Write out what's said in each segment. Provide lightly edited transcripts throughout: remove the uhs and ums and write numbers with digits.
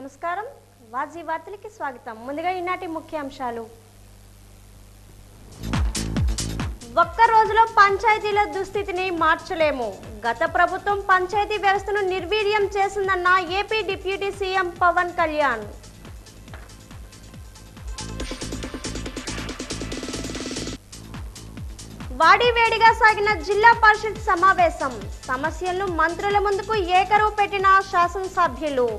నమస్కారం వాజీ వార్తలకి స్వాగతం. ముందుగా ఈనాటి ముఖ్యాంశాలు. ఒక్క రోజులో పంచాయతీల దుస్థితిని మార్చలేము. గత ప్రభుత్వం పంచాయతీ వ్యవస్థను నిర్వీర్యం చేసిందన్న AP deputy CM Pawan Kalyan. వాడివేడిగా సాగిన జిల్లా పరిషత్ సమావేశం. సమస్యలను మంత్రుల ముందుకు ఏకరువు పెట్టిన శాసనసభ్యులు.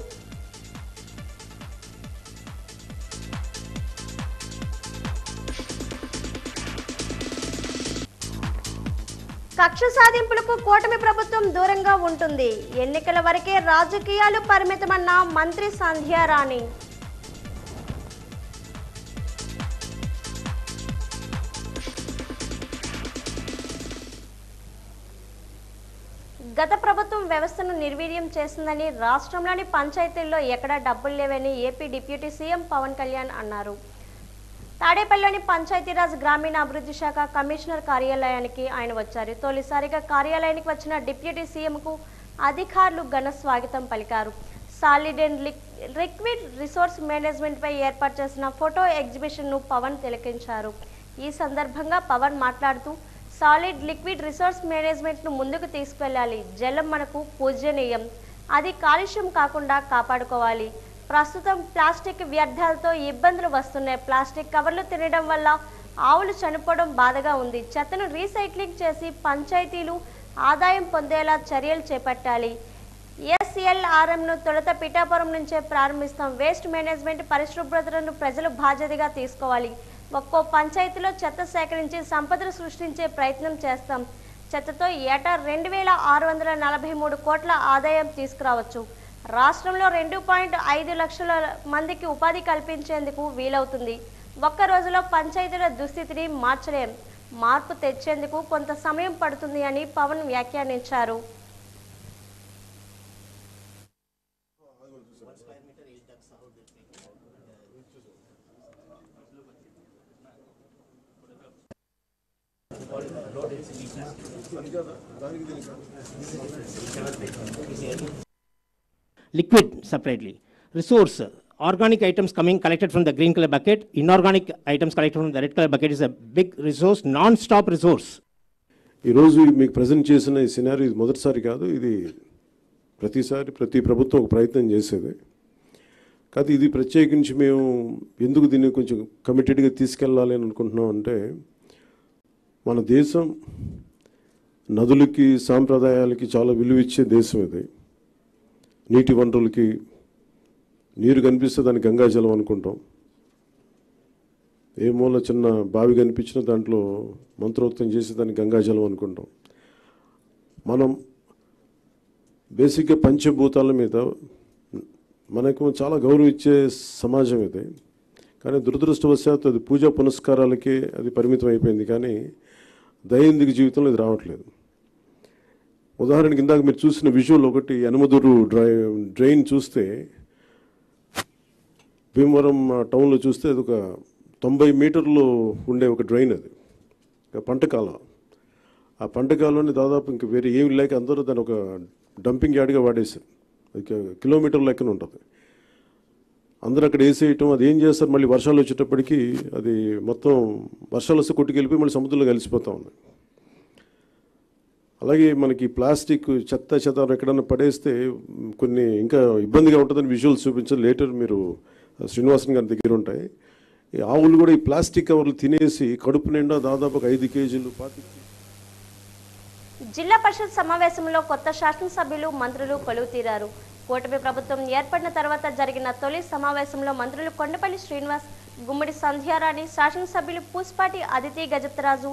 కక్ష సాధింపులకు కూటమి ప్రభుత్వం దూరంగా ఉంటుంది. ఎన్నికల వరకే రాజకీయాలు పరిమితమన్న మంత్రి సంధ్యారాణి. గత ప్రభుత్వం వ్యవస్థను నిర్వీర్యం చేసిందని, రాష్ట్రంలోని పంచాయతీల్లో ఎక్కడా డబ్బులు లేవని AP deputy CM Pawan Kalyan అన్నారు. తాడేపల్లిలోని పంచాయతీరాజ్ గ్రామీణ అభివృద్ధి శాఖ కమిషనర్ కార్యాలయానికి ఆయన వచ్చారు. తొలిసారిగా కార్యాలయానికి వచ్చిన డిప్యూటీ సీఎంకు అధికారులు ఘన స్వాగతం పలికారు. Solid and liquid resource management పై ఏర్పాటు చేసిన ఫోటో ఎగ్జిబిషన్ ను పవన్ తిలకించారు. ఈ సందర్భంగా పవన్ మాట్లాడుతూ, సాలిడ్ లిక్విడ్ రిసోర్స్ మేనేజ్మెంట్ ను ముందుకు తీసుకెళ్లాలి. జలం మనకు పూజనీయం, అది కాలుష్యం కాకుండా కాపాడుకోవాలి. ప్రస్తుతం ప్లాస్టిక్ వ్యర్థాలతో ఇబ్బందులు వస్తున్నాయి. ప్లాస్టిక్ కవర్లు తినడం వల్ల ఆవులు చనిపోవడం బాధగా ఉంది. చెత్తను రీసైక్లింగ్ చేసి పంచాయతీలు ఆదాయం పొందేలా చర్యలు చేపట్టాలి. SLRM ను తొలుత పిఠాపురం నుంచే ప్రారంభిస్తాం. వేస్ట్ మేనేజ్మెంట్ పరిశుభ్రతను ప్రజలు బాధ్యతగా తీసుకోవాలి. ఒక్కో పంచాయతీలో చెత్త సేకరించి సంపదను సృష్టించే ప్రయత్నం చేస్తాం. చెత్తతో ఏటా 2643 కోట్ల ఆదాయం తీసుకురావచ్చు. రాష్ట్రంలో 2.5 లక్షల మందికి ఉపాధి కల్పించేందుకు వీలవుతుంది. ఒక్క రోజులో పంచాయతీల దుస్థితిని మార్చలేం. మార్పు తెచ్చేందుకు కొంత సమయం పడుతుంది అని పవన్ వ్యాఖ్యానించారు. Liquid separately. Resource, organic items coming collected from the green color bucket, inorganic items collected from the red color bucket is a big resource, non-stop resource. ఈ రోజు మీకు ప్రజెంట్ చేసిన ఈ సినారీ మొదటిసారి కాదు, ఇది ప్రతిసారి ప్రతి ప్రభుత్వం ఒక ప్రయత్నం చేసేది. కాదు, ఇది ప్రత్యేకించి మేము ఎందుకు దీన్ని కొంచెం కమిటెడ్గా తీసుకెళ్ళాలి అని అనుకుంటున్నాం అంటే, మన దేశం నదులకి సాంప్రదాయాలకి చాలా విలువ ఇచ్చే దేశం ఇది. నీటి వనరులకి నీరు కనిపిస్తే దాన్ని గంగాజలం అనుకుంటాం. ఏ మూల చిన్న బావి కనిపించినా దాంట్లో మంత్రోక్తం చేసి దాన్ని గంగాజలం అనుకుంటాం. మనం బేసిక్గా పంచభూతాల మీద మనకు చాలా గౌరవం ఇచ్చే సమాజం ఇది. కానీ దురదృష్టవశాత్తు అది పూజా పునస్కారాలకే అది పరిమితం అయిపోయింది. కానీ దైనందిక జీవితంలో ఇది రావట్లేదు. ఉదాహరణకి ఇందాక మీరు చూసిన విజువల్ ఒకటి, యనమదురు డ్రైన్ చూస్తే, భీమవరం టౌన్లో చూస్తే అది ఒక 90 మీటర్లు ఉండే ఒక డ్రైన్. అది పంటకాలం. ఆ పంటకాలంలో దాదాపు ఇంక వేరే ఏమి లేక అందరూ దాన్ని ఒక డంపింగ్ యార్డ్గా వాడేశారు. అది కిలోమీటర్ లెక్కన ఉంటుంది. అందరూ అక్కడ వేసేయటం, అది ఏం చేస్తారు, మళ్ళీ వర్షాలు వచ్చేటప్పటికి అది మొత్తం వర్షాలు వస్తే కొట్టుకెళ్ళిపోయి మళ్ళీ సముద్రంలో కలిసిపోతూ ఉంది. అలాగే మనకి ప్లాస్టిక్ చెత్త ఎక్కడన్నా పడేస్తే కొన్ని ఇంకా ఇబ్బందిగా ఉంటుందని విజువల్స్ చూపించారు. లేటర్ మీరు శ్రీనివాసన్ గారి దగ్గర ఉంటాయి. ఈ ఆవులు కూడా ఈ ప్లాస్టిక్ కవర్లు తినేసి కడుపు నిండా దాదాపు 5 కేజీలు 25. జిల్లా పరిషత్ సమావేశంలో కొత్త శాసనసభ్యులు, మంత్రులు కొలువు తీరారు. కూటమి ప్రభుత్వం ఏర్పడిన తర్వాత జరిగిన తొలి సమావేశంలో మంత్రులు కొండపల్లి శ్రీనివాస్, గుమ్మడి సంధ్యారాణి, శాసనసభ్యులు పూస్పాటి అదితి గజపతిరాజు,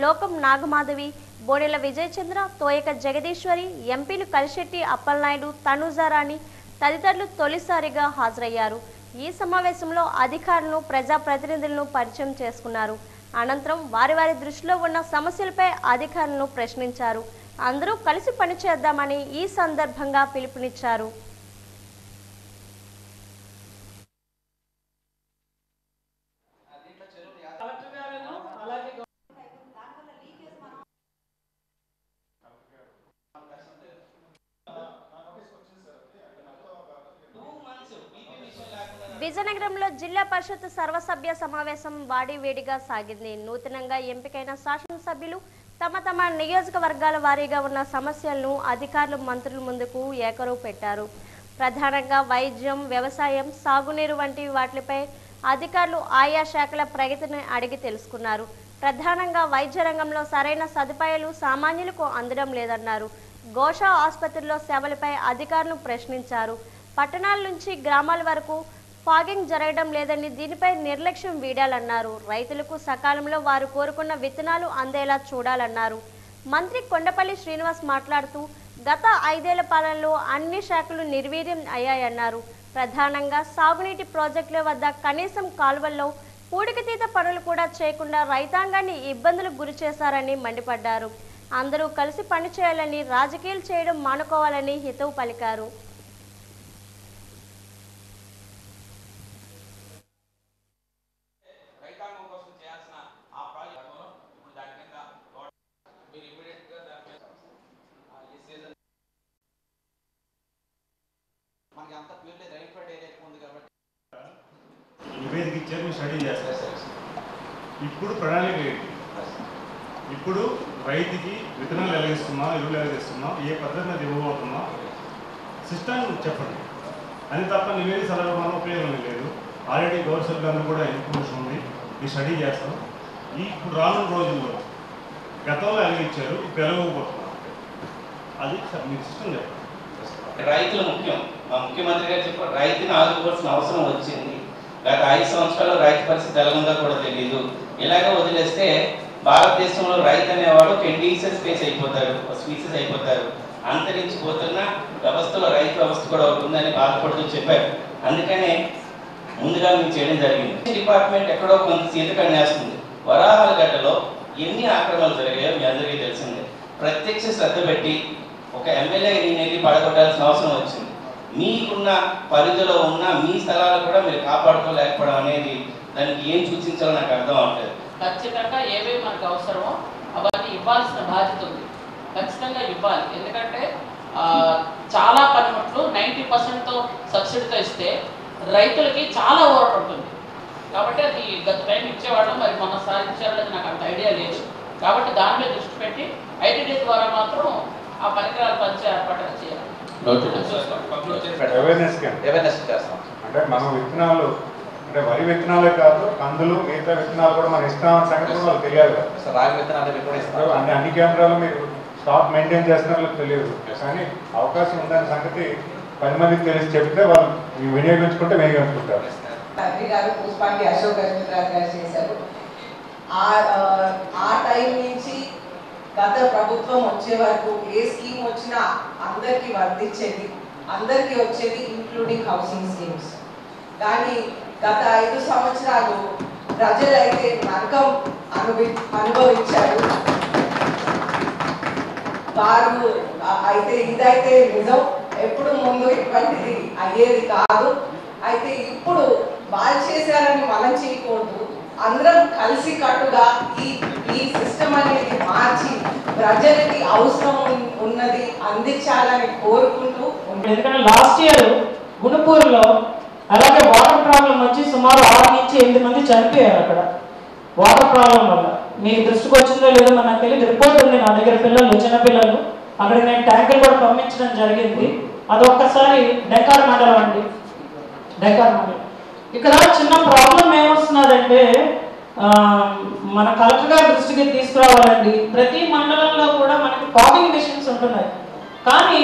లోకం నాగమాధవి, బోడెల విజయచంద్ర, తోయక జగదీశ్వరి, ఎంపీలు కలిశెట్టి అప్పలనాయుడు, తనుజారాణి తదితరులు తొలిసారిగా హాజరయ్యారు. ఈ సమావేశంలో అధికారులను, ప్రజాప్రతినిధులను పరిచయం చేసుకున్నారు. అనంతరం వారి దృష్టిలో ఉన్న సమస్యలపై అధికారులను ప్రశ్నించారు. అందరూ కలిసి పనిచేద్దామని ఈ సందర్భంగా పిలుపునిచ్చారు. విజయనగరంలో జిల్లా పరిషత్ సర్వసభ్య సమావేశం వాడివేడిగా సాగింది. నూతనంగా ఎంపికైన శాసనసభ్యులు తమ తమ నియోజకవర్గాల వారీగా ఉన్న సమస్యలను అధికారులు మంత్రుల ముందుకు ఏకరువు పెట్టారు. ప్రధానంగా వైద్యం, వ్యవసాయం, సాగునీరు వంటి వాటిపై అధికారులు ఆయా శాఖల ప్రగతిని అడిగి తెలుసుకున్నారు. ప్రధానంగా వైద్య రంగంలో సరైన సదుపాయాలు సామాన్యులకు అందడం లేదన్నారు. గోషా ఆసుపత్రిలో సేవలపై అధికారులను ప్రశ్నించారు. పట్టణాల నుంచి గ్రామాల వరకు ఫాగింగ్ జరగడం లేదని, దీనిపై నిర్లక్ష్యం వీడాలన్నారు. రైతులకు సకాలంలో వారు కోరుకున్న విత్తనాలు అందేలా చూడాలన్నారు. మంత్రి కొండపల్లి శ్రీనివాస్ మాట్లాడుతూ గత 5 ఏళ్ల పాలనలో అన్ని శాఖలు నిర్వీర్యం అయ్యాయన్నారు. ప్రధానంగా సాగునీటి ప్రాజెక్టుల వద్ద కనీసం కాలువల్లో పూడికతీత పనులు కూడా చేయకుండా రైతాంగాన్ని ఇబ్బందులకు గురి చేశారని మండిపడ్డారు. అందరూ కలిసి పనిచేయాలని, రాజకీయాలు చేయడం మానుకోవాలని హితవు పలికారు. నివేదిక ఇచ్చారు, మీరు స్టడీ చేస్తారు. ఇప్పుడు ప్రణాళిక ఏంటి? ఇప్పుడు రైతుకి విత్తనాలు ఎలా ఇస్తున్నాం, ఎరువులు ఎలా ఇస్తున్నాం, ఏ పద్ధతి మీద ఇవ్వబోతున్నాం, సిస్టమ్ చెప్పండి. అని తప్ప నివేదిక సలహా మనం ఉపయోగం లేదు. ఆల్రెడీ గవర్నమెంట్ అందరూ కూడా ఇన్ఫర్మేషన్ ఉంది, ఈ స్టడీ చేస్తాం. ఇప్పుడు రానున్న రోజుల్లో గతంలో ఎలా ఇచ్చారు, ఇప్పుడు ఎలాగోపోతున్నాం, అది మీకు సిస్టమ్ చెప్పండి. రైతులు ముఖ్యం. మా ముఖ్యమంత్రి గారు చెప్పారు, రైతుని ఆదుకోవాల్సిన అవసరం వచ్చింది. గత 5 సంవత్సరాల్లో రైతు పరిస్థితి ఎలా ఉందో కూడా తెలియదు. ఇలాగే వదిలేస్తే భారతదేశంలో రైతు అనేవాడు ఒక ఇండిజినస్ స్పీసెస్ అయిపోతారు. అంతరించిపోతున్న వ్యవస్థలో రైతు వ్యవస్థ కూడా ఉందని బాధపడుతూ చెప్పారు. అందుకనే ముందుగా మేము చేయడం జరిగింది. డిపార్ట్మెంట్ ఎక్కడో కొంత సీతకన్ను వేస్తుంది. వరాహాల గడ్డలో ఎన్ని ఆక్రమణలు జరిగాయో మీ అందరికీ తెలిసిందే. ప్రత్యక్ష శ్రద్ధ పెట్టి ఒక ఎమ్మెల్యే వెళ్ళి పడగొట్టాల్సిన అవసరం వచ్చింది. మీకున్న పరిధిలో ఉన్న మీ స్థలాలు కూడా మీరు కాపాడుకోలేకపోవడం అనేది దానికి ఏం సూచించాలో నాకు అర్థం అవట్లేదు. ఖచ్చితంగా ఏవేవి మనకు అవసరమో అవన్నీ ఇవ్వాల్సిన బాధ్యత ఉంది. ఖచ్చితంగా ఇవ్వాలి. ఎందుకంటే చాలా పనిముట్లు 90%తో సబ్సిడీతో ఇస్తే రైతులకి చాలా ఓవర్ ఉంటుంది. కాబట్టి అది గత టైం ఇచ్చేవాళ్ళం, మరి మొన్న సాధించారనేది నాకు అంత ఐడియా లేదు. కాబట్టి దాని మీద దృష్టి పెట్టి ఐటీడీ ద్వారా మాత్రం ఆ పరికరాలు పంచే ఏర్పాటు చేయాలి. అవేర్నెస్ చేస్తాం. అంటే మనం విత్తనాలు, అంటే వరి విత్తనాలే కాదు, కందులు, మిగతా విత్తనాలు కూడా మనం ఇస్తామని సంగతి కూడా వాళ్ళకి తెలియాలి కదా. రాగి విత్తనాలు అన్ని కేంద్రాలు మీరు స్టాక్ మెయింటైన్ చేస్తున్నారో తెలియదు, కానీ అవకాశం ఉందనే సంగతి 10 మందికి తెలిసి చెప్తే వాళ్ళు వినియోగించుకుంటే వినియోగించుకుంటారు. తండ్రి గారు పుష్పాంగి అశోక్ గజపతిరాజు గారు చేశారు. ఆ టైం నుంచి గత ప్రభుత్వం వచ్చే వరకు ఏ స్కీమ్ వచ్చినా అందరికీ వర్తించేది, అందరికీ వచ్చేది, ఇంక్లూడింగ్ హౌసింగ్ స్కీమ్స్. కానీ గత 5 సంవత్సరాలు ప్రజలైతే నరకం అనుభవించారు. వారు అయితే ఇదైతే నిజం, ఎప్పుడు ముందు ఇటువంటిది అయ్యేది కాదు. అయితే ఇప్పుడు వాళ్ళు చేశారని మనం చేయకూడదు. అందరం కలిసి కట్టుగా ఈ సిస్టమ్ అనేది మార్చి ప్రజలకి అవసరం ఉన్నది అందించాలని కోరుకుంటూ. ఎందుకంటే లాస్ట్ ఇయర్ గుణపూర్లో అలాగే వాటర్ ప్రాబ్లం వచ్చి సుమారు 6 నుంచి 8 మంది చనిపోయారు అక్కడ వాటర్ ప్రాబ్లం వల్ల. మీ దృష్టికి వచ్చిందో లేదో నాకు తెలియదు. రిపోర్ట్ ఉంది నా దగ్గర, పిల్లలు, చిన్న పిల్లలు. అక్కడికి నేను ట్యాంకులు కూడా పంపించడం జరిగింది. అది ఒక్కసారి డెంకార్ మండలం అండి, డెంకార్ మండలం. ఇక్కడ చిన్న ప్రాబ్లం ఏమొస్తున్నదంటే మన కలెక్టర్ గారి దృష్టికి తీసుకురావాలండి. ప్రతి మండలంలో కూడా మనకి ఫాగింగ్ మిషన్స్ ఉంటున్నాయి, కానీ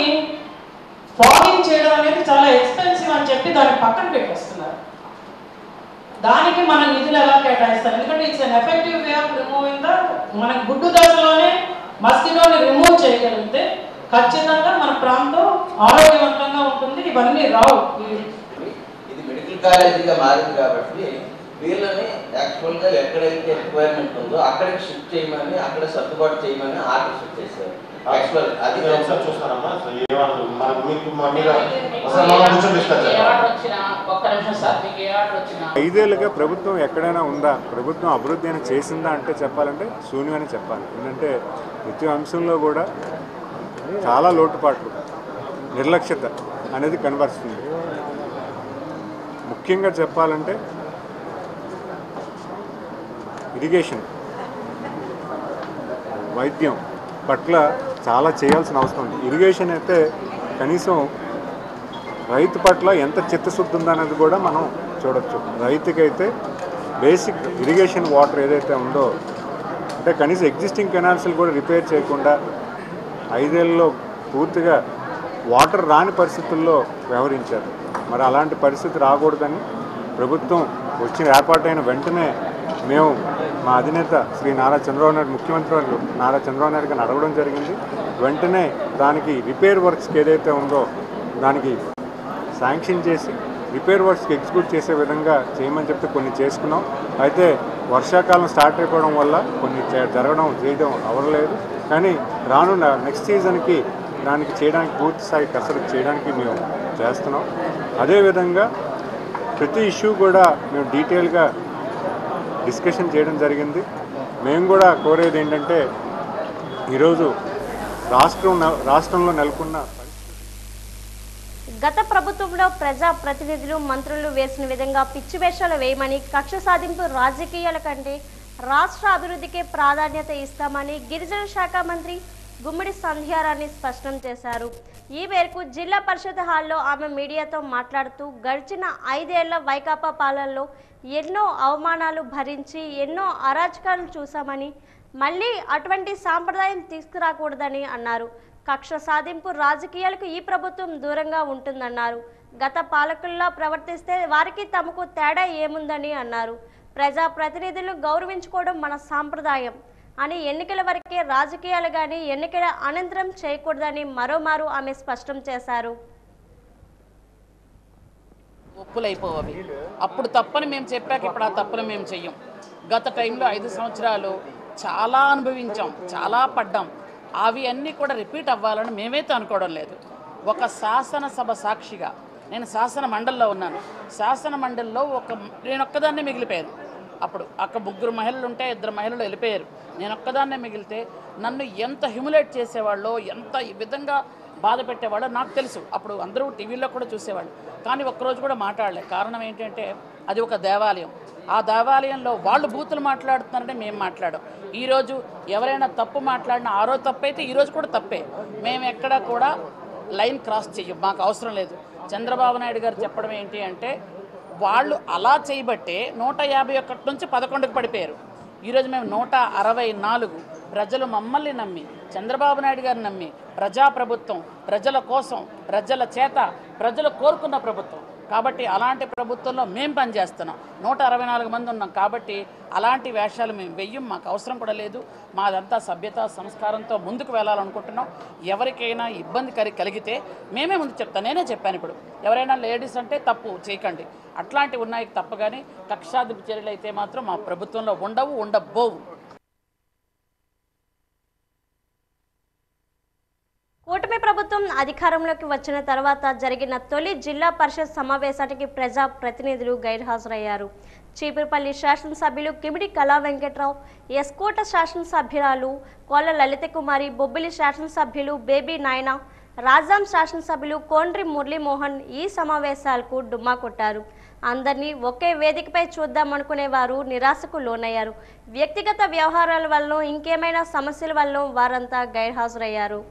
ఫాగింగ్ చేయడం అనేది చాలా ఎక్స్పెన్సివ్ అని చెప్పి దాన్ని పక్కన పెట్టేస్తున్నారు. దానికి మన నిధులు ఎలా కేటాయిస్తారు? ఎందుకంటే it's an effective way of removing మనకి గుడ్డు దశలోనే మస్కిటోని రిమూవ్ చేయగలిగితే ఖచ్చితంగా మన ప్రాంతం ఆరోగ్యవంతంగా ఉంటుంది. ఇవన్నీ రావు. ఇది మెడికల్ కాలేజీగా మారింది కాబట్టి వీళ్ళని యాక్చువల్గా ఎక్కడైతే రిక్వైర్మెంట్ ఉందో అక్కడికి షిఫ్ట్ చేయమని, అక్కడ సర్దుబాటు చేయమని ఆర్డర్స్ వచ్చేసారు. అది చూస్తారమ్మా. ఐదేళ్ళుగా ప్రభుత్వం ఎక్కడైనా ఉందా, ప్రభుత్వం అభివృద్ధి అయినా చేసిందా అంటే చెప్పాలంటే శూన్యమని చెప్పాలి. ఎందుకంటే ప్రతి అంశంలో కూడా చాలా లోటుపాట్లు, నిర్లక్ష్యత అనేది కనబరుస్తుంది. ముఖ్యంగా చెప్పాలంటే ఇరిగేషన్, వైద్యం పట్ల చాలా చేయాల్సిన అవసరం ఉంది. ఇరిగేషన్ అయితే కనీసం రైతు పట్ల ఎంత చిత్తశుద్ధి ఉందనేది కూడా మనం చూడొచ్చు. రైతుకైతే బేసిక్ ఇరిగేషన్ వాటర్ ఏదైతే ఉందో, అంటే కనీసం ఎగ్జిస్టింగ్ కెనాల్స్లు కూడా రిపేర్ చేయకుండా 5 ఏళ్ళలో పూర్తిగా వాటర్ రాని పరిస్థితుల్లో వ్యవహరించారు. మరి అలాంటి పరిస్థితి రాకూడదని ప్రభుత్వం వచ్చిన ఏర్పాటైన వెంటనే మేము మా అధినేత శ్రీ నారా చంద్రబాబు నాయుడు, ముఖ్యమంత్రి వారు నారా చంద్రబాబు నాయుడు గారిని అడగడం జరిగింది. వెంటనే దానికి రిపేర్ వర్క్స్కి ఏదైతే ఉందో దానికి శాంక్షన్ చేసి రిపేర్ వర్క్స్కి ఎగ్జిక్యూట్ చేసే విధంగా చేయమని చెప్తే కొన్ని చేసుకున్నాం. అయితే వర్షాకాలం స్టార్ట్ అయిపోవడం వల్ల కొన్ని చేయడం అవ్వలేదు. కానీ రానున్న నెక్స్ట్ సీజన్కి దానికి చేయడానికి పూర్తి స్థాయి కసరత్తు చేయడానికి మేము చేస్తున్నాం. అదేవిధంగా ప్రతి ఇష్యూ కూడా మేము డీటెయిల్గా డిస్కషన్ చేయడం జరిగింది. మేము కూడా కోరేది ఏంటంటే ఈరోజు రాష్ట్రంలో నెలకొన్న గత ప్రభుత్వంలో ప్రజా ప్రతినిధులు మంత్రులు వేసిన విధంగా పిచ్చి వేషాలు వేయమని, కక్ష సాధింపు రాజకీయాల కంటే రాష్ట్ర అభివృద్ధికే ప్రాధాన్యత ఇస్తామని గిరిజన శాఖ మంత్రి గుమ్మడి సంధ్యారాణి స్పష్టం చేశారు. ఈ మేరకు జిల్లా పరిషత్ హాల్లో ఆమె మీడియాతో మాట్లాడుతూ గడిచిన 5 ఏళ్ల వైకాపా పాలనలో ఎన్నో అవమానాలు భరించి ఎన్నో అరాచకాలు చూశామని, మళ్ళీ అటువంటి సాంప్రదాయం తీసుకురాకూడదని అన్నారు. కక్ష సాధింపు రాజకీయాలకు ఈ ప్రభుత్వం దూరంగా ఉంటుందన్నారు. గత పాలకుల్లా ప్రవర్తిస్తే వారికి తమకు తేడా ఏముందని అన్నారు. ప్రజా ప్రతినిధులను గౌరవించుకోవడం మన సాంప్రదాయం అని, ఎన్నికల వరకే రాజకీయాలు కానీ ఎన్నికల అనంతరం చేయకూడదని మరోమారు ఆమె స్పష్టం చేశారు. ఒప్పులైపోవవి అప్పుడు తప్పని మేము చెప్పాక ఇప్పుడు ఆ తప్పులు మేము చెయ్యం. గత టైంలో 5 సంవత్సరాలు చాలా అనుభవించాం, చాలా పడ్డాం. అవి అన్నీ కూడా రిపీట్ అవ్వాలని మేమైతే అనుకోవడం లేదు. ఒక శాసనసభ సాక్షిగా నేను శాసన మండలిలో ఉన్నాను. శాసన మండలిలో నేను ఒక్కదాన్నే మిగిలిపోయాను. అప్పుడు అక్కడ 3 మహిళలు ఉంటే 2 మహిళలు వెళ్ళిపోయారు. నేను ఒక్కదాన్నే మిగిలితే నన్ను ఎంత హ్యూమిలేట్ చేసేవాళ్ళో, ఎంత ఈ విధంగా బాధ పెట్టేవాళ్ళో నాకు తెలుసు. అప్పుడు అందరూ టీవీలో కూడా చూసేవాళ్ళు. కానీ ఒక్కరోజు కూడా మాట్లాడలే. కారణం ఏంటంటే అది ఒక దేవాలయం. ఆ దేవాలయంలో వాళ్ళు బూతులు మాట్లాడుతున్నారని మేము మాట్లాడాం. ఈరోజు ఎవరైనా తప్పు మాట్లాడినా ఆ రోజు తప్పైతే ఈరోజు కూడా తప్పే. మేము ఎక్కడా కూడా లైన్ క్రాస్ చెయ్యం, మాకు అవసరం లేదు. చంద్రబాబు నాయుడు గారు చెప్పడం ఏంటి అంటే వాళ్ళు అలా చేయబట్టే 151 నుంచి 11కు పడిపోయారు. ఈరోజు మేము 164. ప్రజలు మమ్మల్ని నమ్మి, చంద్రబాబు నాయుడు గారిని నమ్మి, ప్రజాప్రభుత్వం, ప్రజల కోసం, ప్రజల చేత ప్రజలు కోరుకున్న ప్రభుత్వం కాబట్టి అలాంటి ప్రభుత్వంలో మేము పనిచేస్తున్నాం. 164 మంది ఉన్నాం కాబట్టి అలాంటి వేషాలు మేము వెయ్యం, మాకు అవసరం కూడా లేదు. మాదంతా సభ్యత సంస్కారంతో ముందుకు వెళ్ళాలనుకుంటున్నాం. ఎవరికైనా ఇబ్బంది కలిగితే మేమే ముందు చెప్తాం. నేనే చెప్పాను, ఇప్పుడు ఎవరైనా లేడీస్ అంటే తప్పు చేయకండి, అట్లాంటివి ఉన్నాయి తప్ప. కానీ కక్షాదింపు చర్యలు అయితే మాత్రం మా ప్రభుత్వంలో ఉండబోవు. కూటమి ప్రభుత్వం అధికారంలోకి వచ్చిన తర్వాత జరిగిన తొలి జిల్లా పరిషత్ సమావేశానికి ప్రజా ప్రతినిధులు గైర్హాజరయ్యారు. చీపురుపల్లి శాసనసభ్యులు కిమిడి కళా వెంకట్రావు, ఎస్కోట శాసనసభ్యురాలు కోళ్ల లలిత కుమారి, బొబ్బిలి శాసనసభ్యులు బేబీ నాయన, రాజాం శాసనసభ్యులు కోండ్రి మురళీమోహన్ ఈ సమావేశాలకు డుమ్మా కొట్టారు. అందరినీ ఒకే వేదికపై చూద్దామనుకునేవారు నిరాశకు లోనయ్యారు. వ్యక్తిగత వ్యవహారాల వల్ల ఇంకేమైనా సమస్యల వల్ల వారంతా గైర్హాజరయ్యారు.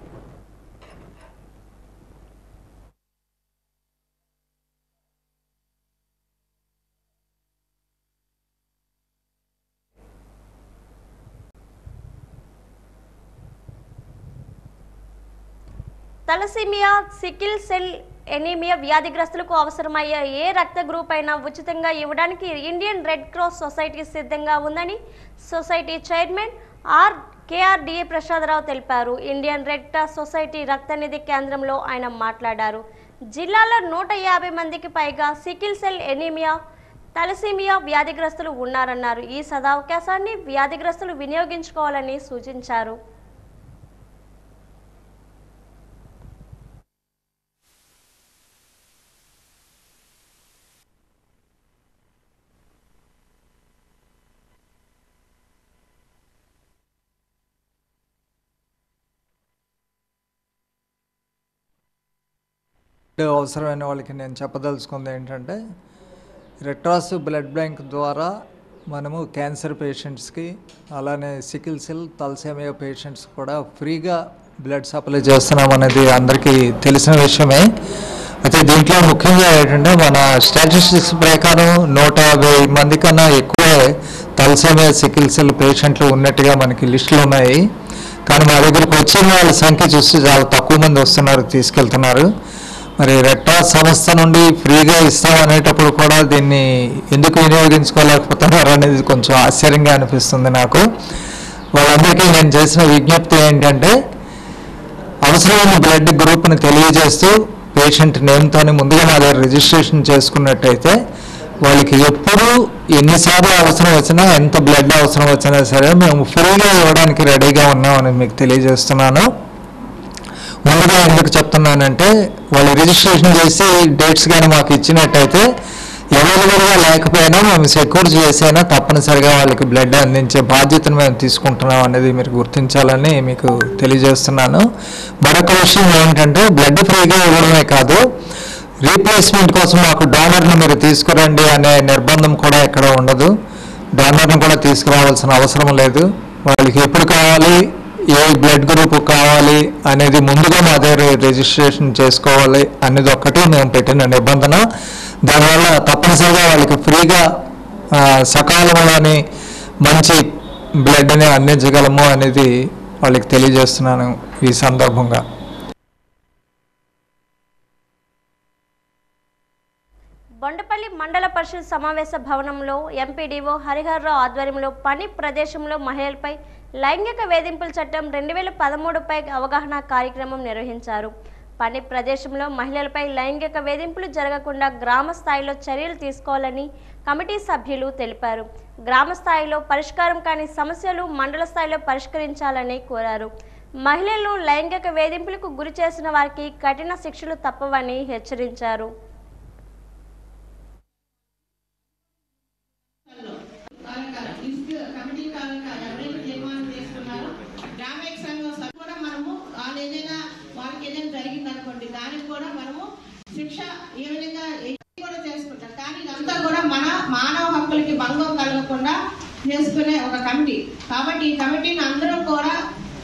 తలసీమియా, సికిల్ సెల్ ఎనీమియా వ్యాధిగ్రస్తులకు అవసరమయ్యే ఏ రక్త గ్రూప్ అయినా ఉచితంగా ఇవ్వడానికి ఇండియన్ రెడ్ క్రాస్ సొసైటీ సిద్ధంగా ఉందని సొసైటీ చైర్మన్ కేఆర్డిఏ ప్రసాదరావు తెలిపారు. ఇండియన్ రెడ్ క్రాస్ సొసైటీ రక్తనిధి కేంద్రంలో ఆయన మాట్లాడారు. జిల్లాలో 150 మందికి పైగా సికిల్ సెల్ ఎనీమియా, తలసీమియా వ్యాధిగ్రస్తులు ఉన్నారన్నారు. ఈ సదవకాశాన్ని వ్యాధిగ్రస్తులు వినియోగించుకోవాలని సూచించారు. అవసరమైన వాళ్ళకి నేను చెప్పదలుచుకుంది ఏంటంటే, రెడ్ క్రాస్ బ్లడ్ బ్యాంక్ ద్వారా మనము క్యాన్సర్ పేషెంట్స్కి అలానే సికిల్ సెల్ తలసేమియా పేషెంట్స్ కూడా ఫ్రీగా బ్లడ్ సప్లై చేస్తున్నాం అనేది అందరికీ తెలిసిన విషయమే. అయితే దీంట్లో ముఖ్యంగా ఏంటంటే మన స్టాటిస్టిక్స్ ప్రకారం 150 మంది కన్నా ఎక్కువే తలసేమియా సికిల్ సెల్ పేషెంట్లు ఉన్నట్టుగా మనకి లిస్టులు ఉన్నాయి. కానీ మా దగ్గరకు వచ్చిన వాళ్ళ సంఖ్య చూస్తే చాలా తక్కువ మంది వస్తున్నారు, తీసుకెళ్తున్నారు. మరి రెడ్ క్రాస్ సంస్థ నుండి ఫ్రీగా ఇస్తాం అనేటప్పుడు కూడా దీన్ని ఎందుకు వినియోగించుకోలేకపోతున్నారు అనేది కొంచెం ఆశ్చర్యంగా అనిపిస్తుంది నాకు. వాళ్ళందరికీ నేను చేసిన విజ్ఞప్తి ఏంటంటే అవసరమైన బ్లడ్ గ్రూప్ని తెలియజేస్తూ పేషెంట్ నేమ్తోనే ముందుగా మా దగ్గర రిజిస్ట్రేషన్ చేసుకున్నట్టయితే వాళ్ళకి ఎప్పుడు ఎన్నిసార్లు అవసరం వచ్చినా ఎంత బ్లడ్ అవసరం వచ్చినా సరే మేము ఫ్రీగా ఇవ్వడానికి రెడీగా ఉన్నామని మీకు తెలియజేస్తున్నాను. ముందుగా ఎందుకు చెప్తున్నానంటే వాళ్ళు రిజిస్ట్రేషన్ చేసి డేట్స్ కానీ మాకు ఇచ్చినట్టయితే అవైలబుల్గా లేకపోయినా మేము సెక్యూర్ చేసైనా తప్పనిసరిగా వాళ్ళకి బ్లడ్ అందించే బాధ్యతను మేము తీసుకుంటున్నాం అనేది మీరు గుర్తించాలని మీకు తెలియజేస్తున్నాను. మరొక విషయం ఏంటంటే బ్లడ్ ఫ్రీగా ఇవ్వడమే కాదు, రీప్లేస్మెంట్ కోసం మాకు డోనర్ని మీరు తీసుకురండి అనే నిర్బంధం కూడా ఎక్కడ ఉండదు. డోనర్ని కూడా తీసుకురావాల్సిన అవసరం లేదు. వాళ్ళకి ఎప్పుడు కావాలి, ఏ బ్లడ్ గ్రూప్ కావాలి అనేది ముందుగా మా దగ్గర రిజిస్ట్రేషన్ చేసుకోవాలి అనేది ఒక్కటే మేము పెట్టిన నిబంధన. దానివల్ల తప్పనిసరిగా వాళ్ళకి ఫ్రీగా సకాలంలోని మంచి బ్లడ్ని అందించగలము అనేది వాళ్ళకి తెలియజేస్తున్నాను ఈ సందర్భంగా. బొండపల్లి మండల పరిషత్ సమావేశ భవనంలో ఎంపీడీఓ హరిహర్రావు ఆధ్వర్యంలో పని ప్రదేశంలో మహిళలపై లైంగిక వేధింపుల చట్టం 2013పై అవగాహన కార్యక్రమం నిర్వహించారు. పని ప్రదేశంలో మహిళలపై లైంగిక వేధింపులు జరగకుండా గ్రామ స్థాయిలో చర్యలు తీసుకోవాలని కమిటీ సభ్యులు తెలిపారు. గ్రామ స్థాయిలో పరిష్కారం కాని సమస్యలు మండల స్థాయిలో పరిష్కరించాలని కోరారు. మహిళలను లైంగిక వేధింపులకు గురి చేసిన వారికి కఠిన శిక్షలు తప్పవని హెచ్చరించారు. దానికి కూడా మనము శిక్ష ఏ విధంగా కూడా చేసుకుంటాం. కానీ ఇదంతా కూడా మన మానవ హక్కులకి భంగం కలగకుండా చేసుకునే ఒక కమిటీ. కాబట్టి ఈ కమిటీని అందరూ కూడా